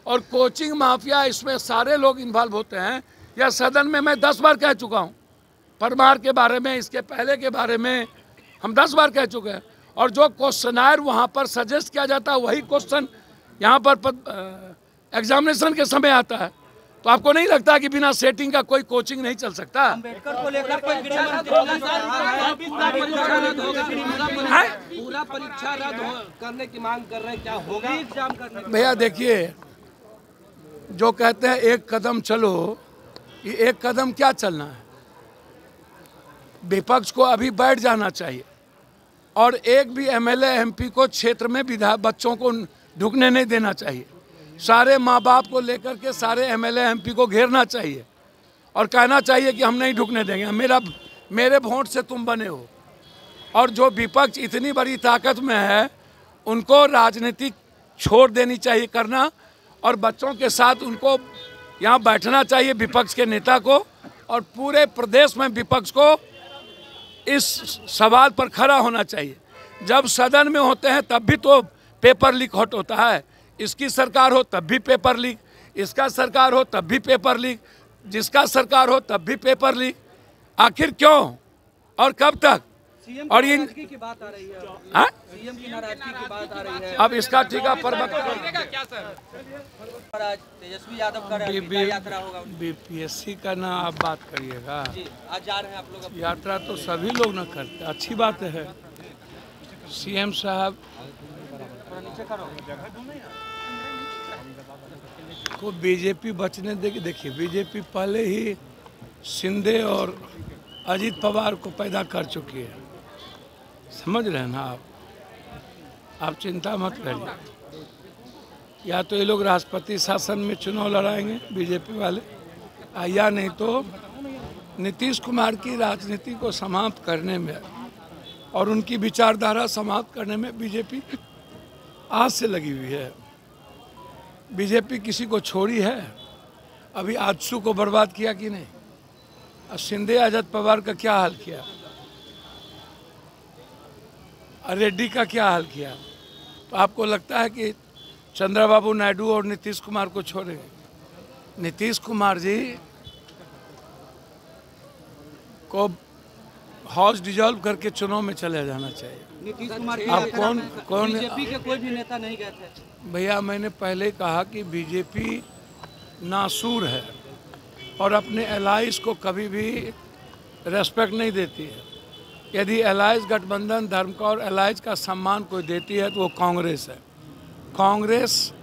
और coaching mafia इसमें सारे लोग इन्वॉल्व होते हैं। यह सदन में मैं 10 बार कह चुका हूँ, परमार के बारे में, इसके पहले के बारे में हम 10 बार कह चुके हैं। और जो क्वेश्चनायर वहाँ पर सजेस्ट किया जाता है वही क्वेश्चन यहाँ पर एग्जामिनेशन के समय आता है। तो आपको नहीं लगता कि बिना सेटिंग का कोई कोचिंग नहीं चल सकता? अम्बेडकर को लेकर पूरा परीक्षा रद्द करने की मांग कर रहे हैं, क्या होगा एग्जाम करने? भैया देखिए, जो कहते हैं एक कदम चलो, ये एक कदम क्या चलना है? विपक्ष को अभी बैठ जाना चाहिए और एक भी एमएलए एमपी को क्षेत्र में बच्चों को ढुकने नहीं देना चाहिए। सारे माँ बाप को लेकर के सारे एमएलए एमपी को घेरना चाहिए और कहना चाहिए कि हम नहीं ढुकने देंगे, मेरे वोट से तुम बने हो। और जो विपक्ष इतनी बड़ी ताकत में है उनको राजनीति छोड़ देनी चाहिए करना, और बच्चों के साथ उनको यहाँ बैठना चाहिए विपक्ष के नेता को, और पूरे प्रदेश में विपक्ष को इस सवाल पर खड़ा होना चाहिए। जब सदन में होते हैं तब भी तो पेपर लीक होता है, इसकी सरकार हो तब भी पेपर लीक, इसका सरकार हो तब भी पेपर लीक, जिसका सरकार हो तब भी पेपर लीक। आखिर क्यों और कब तक? और इन की बात आ रही है, सीएम की नाराजगी की बात आ रही है। अब इसका टीका तेजस्वी यादव का यात्रा होगा, बीपीएससी का ना आप बात करिएगा। आज जा रहे हैं आप लोग? यात्रा तो सभी लोग ना करते, अच्छी बात है। सीएम साहब को बीजेपी बचने देगी। देखिए, बीजेपी पहले ही शिंदे और अजीत पवार को पैदा कर चुकी है, समझ रहे हैं ना आप चिंता मत करिए। या तो ये लोग राष्ट्रपति शासन में चुनाव लड़ाएंगे बीजेपी वाले, या नहीं तो नीतीश कुमार की राजनीति को समाप्त करने में और उनकी विचारधारा समाप्त करने में बीजेपी आज से लगी हुई है। बीजेपी किसी को छोड़ी है? अभी आजसू को बर्बाद किया कि नहीं? और शिंदे अजित पवार का क्या हाल किया? रेड्डी का क्या हाल किया? तो आपको लगता है कि चंद्रबाबू नायडू और नीतीश कुमार को छोड़ेंगे? नीतीश कुमार जी को हाउस डिजॉल्व करके चुनाव में चले जाना चाहिए। नीतीश कुमार आप कौन बीजेपी के कोई भी नेता नहीं गए थे? भैया, मैंने पहले कहा कि बीजेपी नासूर है और अपने एलाइज को कभी भी रेस्पेक्ट नहीं देती है। यदि एलाइज गठबंधन धर्म का और एलाइज का सम्मान कोई देती है तो वो कांग्रेस है। कांग्रेस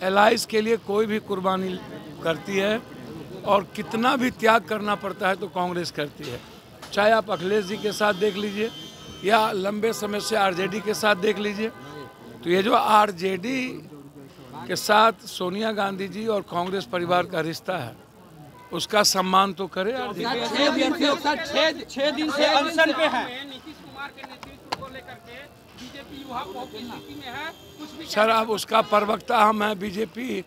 एलाइज के लिए कोई भी कुर्बानी करती है और कितना भी त्याग करना पड़ता है तो कांग्रेस करती है। चाहे आप अखिलेश जी के साथ देख लीजिए या लंबे समय से आरजेडी के साथ देख लीजिए। तो ये जो आरजेडी के साथ सोनिया गांधी जी और कांग्रेस परिवार का रिश्ता है उसका सम्मान तो करे। 6 दिन से अनशन पे है। नीतीश कुमार के नेतृत्व को लेकर के बीजेपी युवा बहुत स्थिति में है। कुछ भी सर, अब उसका प्रवक्ता हम हैं। बीजेपी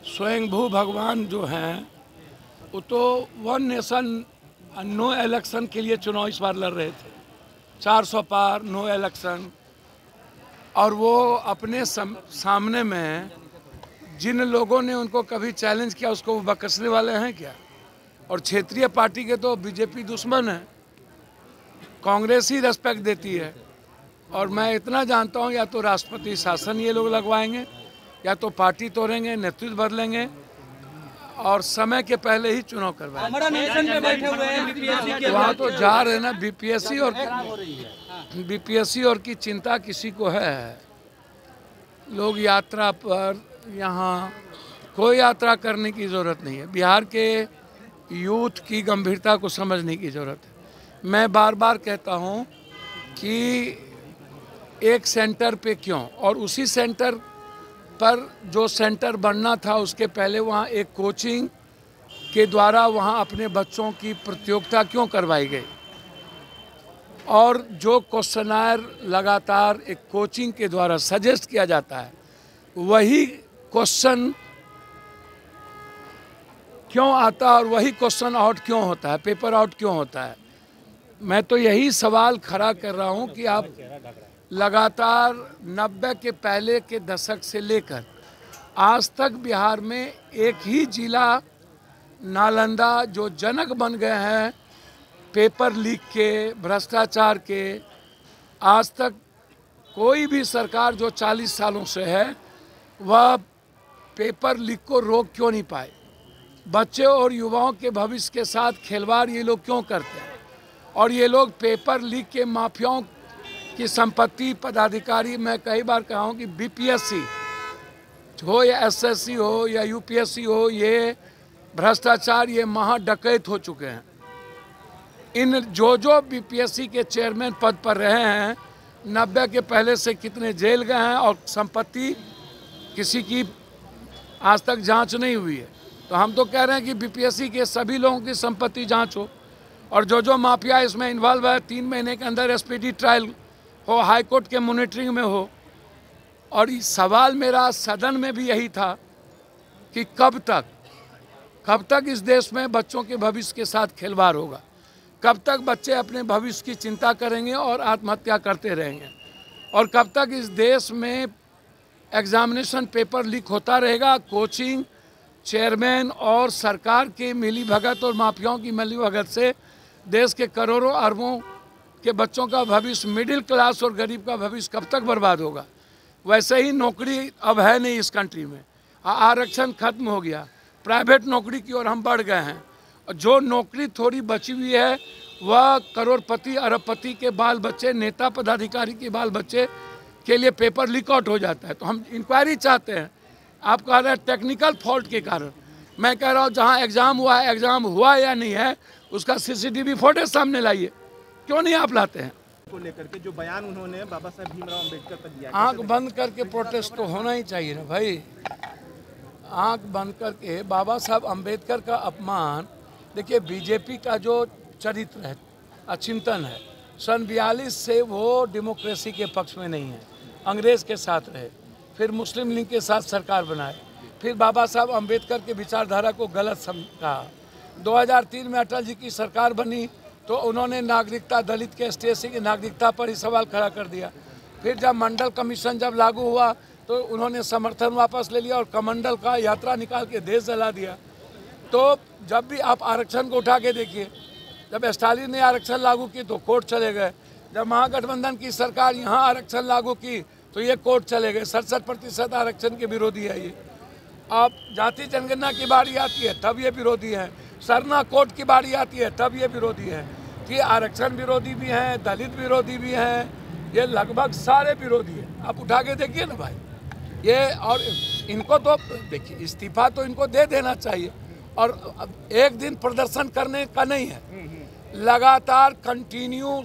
स्वयंभू भगवान जो हैं वो तो वन नेशन नो इलेक्शन के लिए चुनाव इस बार लड़ रहे थे, 400 पार नो इलेक्शन। और वो अपने सामने में जिन लोगों ने उनको कभी चैलेंज किया उसको वो बकसने वाले हैं क्या? और क्षेत्रीय पार्टी के तो बीजेपी दुश्मन है, कांग्रेस ही रेस्पेक्ट देती है। और मैं इतना जानता हूँ, या तो राष्ट्रपति शासन ये लोग लगवाएंगे या तो पार्टी तोड़ेंगे, नेतृत्व बदलेंगे और समय के पहले ही चुनाव करवाएंगे। हमारा नेशन पे बैठे हुए हैं बीपीएससी के। वहाँ तो जा रहे ना बीपीएससी और की चिंता किसी को है? लोग यात्रा पर, यहाँ कोई यात्रा करने की ज़रूरत नहीं है। बिहार के यूथ की गंभीरता को समझने की ज़रूरत है। मैं बार बार कहता हूँ कि एक सेंटर पे क्यों, और उसी सेंटर पर जो सेंटर बनना था उसके पहले वहाँ एक कोचिंग के द्वारा वहाँ अपने बच्चों की प्रतियोगिता क्यों करवाई गई? और जो क्वेश्चनायर लगातार एक कोचिंग के द्वारा सजेस्ट किया जाता है वही क्वेश्चन क्यों आता है और वही क्वेश्चन आउट क्यों होता है, पेपर आउट क्यों होता है? मैं तो यही सवाल खड़ा कर रहा हूँ कि आप लगातार 90 के पहले के दशक से लेकर आज तक बिहार में एक ही जिला नालंदा जो जनक बन गए हैं पेपर लीक के, भ्रष्टाचार के। आज तक कोई भी सरकार जो 40 सालों से है वह पेपर लीक को रोक क्यों नहीं पाए। बच्चे और युवाओं के भविष्य के साथ खिलवाड़ ये लोग क्यों करते हैं। और ये लोग पेपर लीक के माफियाओं की संपत्ति, पदाधिकारी, मैं कई बार कहा हूँ कि बीपीएससी हो या एसएससी हो या यूपीएससी हो, ये भ्रष्टाचार, ये महाडकैत हो चुके हैं। इन जो बीपीएससी के चेयरमैन पद पर रहे हैं 90 के पहले से कितने जेल गए हैं और संपत्ति किसी की आज तक जांच नहीं हुई है। तो हम तो कह रहे हैं कि बीपीएससी के सभी लोगों की संपत्ति जांच हो और जो माफिया इसमें इन्वॉल्व है 3 महीने के अंदर एसपीडी ट्रायल हो, हाई कोर्ट के मॉनिटरिंग में हो। और सवाल मेरा सदन में भी यही था कि कब तक इस देश में बच्चों के भविष्य के साथ खिलवाड़ होगा, कब तक बच्चे अपने भविष्य की चिंता करेंगे और आत्महत्या करते रहेंगे, और कब तक इस देश में एग्जामिनेशन पेपर लीक होता रहेगा। कोचिंग चेयरमैन और सरकार की मिलीभगत और माफियाओं की मिलीभगत से देश के करोड़ों अरबों के बच्चों का भविष्य, मिडिल क्लास और गरीब का भविष्य कब तक बर्बाद होगा। वैसे ही नौकरी अब है नहीं इस कंट्री में, आरक्षण खत्म हो गया, प्राइवेट नौकरी की ओर हम बढ़ गए हैं। और जो नौकरी थोड़ी बची हुई है वह करोड़पति अरबपति के बाल बच्चे, नेता पदाधिकारी के बाल बच्चे के लिए पेपर लीक आउट हो जाता है। तो हम इंक्वायरी चाहते हैं। आप कह रहे हैं टेक्निकल फॉल्ट के कारण, मैं कह रहा हूँ जहाँ एग्ज़ाम हुआ या नहीं है उसका सीसीटीवी फुटेज सामने लाइए। क्यों नहीं आप लाते हैं? को लेकर के जो बयान उन्होंने बाबा साहब भीमराव अम्बेडकर पर दिया, आंख बंद करके प्रोटेस्ट तो होना ही चाहिए ना भाई। आंख बंद करके बाबा साहब अम्बेडकर का अपमान, देखिए बीजेपी का जो चरित्र है, अचिंतन है, सन 42 से वो डेमोक्रेसी के पक्ष में नहीं है, अंग्रेज के साथ रहे, फिर मुस्लिम लीग के साथ सरकार बनाए, फिर बाबा साहब अम्बेडकर के विचारधारा को गलत कहा। 2003 में अटल जी की सरकार बनी तो उन्होंने नागरिकता, दलित के एसटी की नागरिकता पर ही सवाल खड़ा कर दिया। फिर जब मंडल कमीशन जब लागू हुआ तो उन्होंने समर्थन वापस ले लिया और कमंडल का यात्रा निकाल के देश जला दिया। तो जब भी आप आरक्षण को उठा के देखिए, जब स्टालिन ने आरक्षण लागू की तो कोर्ट चले गए, जब महागठबंधन की सरकार यहाँ आरक्षण लागू की तो ये कोर्ट चले गए। 67% आरक्षण के विरोधी है ये। अब जाति जनगणना की बारी आती है तब ये विरोधी हैं, सरना कोर्ट की बारी आती है तब ये विरोधी हैं। कि आरक्षण विरोधी भी हैं, दलित विरोधी भी हैं, ये लगभग सारे विरोधी हैं। आप उठा के देखिए ना भाई ये। और इनको तो देखिए इस्तीफा तो इनको दे देना चाहिए। और एक दिन प्रदर्शन करने का नहीं है, लगातार कंटिन्यू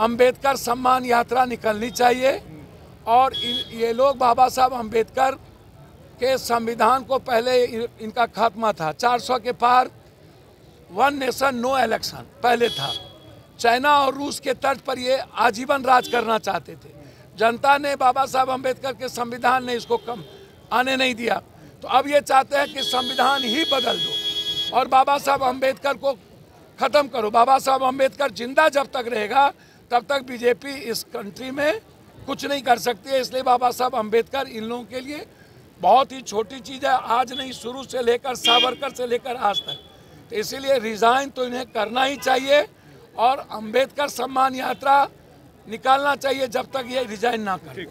अंबेडकर सम्मान यात्रा निकलनी चाहिए। और ये लोग बाबा साहब अंबेडकर के संविधान को पहले इनका खात्मा था, 400 के पार 1 नेशन नो इलेक्शन पहले था। चाइना और रूस के तर्ज पर ये आजीवन राज करना चाहते थे। जनता ने, बाबा साहब अम्बेडकर के संविधान ने इसको कम आने नहीं दिया। तो अब ये चाहते हैं कि संविधान ही बदल दो और बाबा साहब अम्बेडकर को ख़त्म करो। बाबा साहब अम्बेडकर जिंदा जब तक रहेगा तब तक बीजेपी इस कंट्री में कुछ नहीं कर सकती है। इसलिए बाबा साहब अम्बेडकर इन लोगों के लिए बहुत ही छोटी चीज़ है, आज नहीं शुरू से लेकर सावरकर से लेकर आज तक। तो इसीलिए रिज़ाइन तो इन्हें करना ही चाहिए और अम्बेडकर सम्मान यात्रा निकालना चाहिए जब तक ये रिज़ाइन ना करें।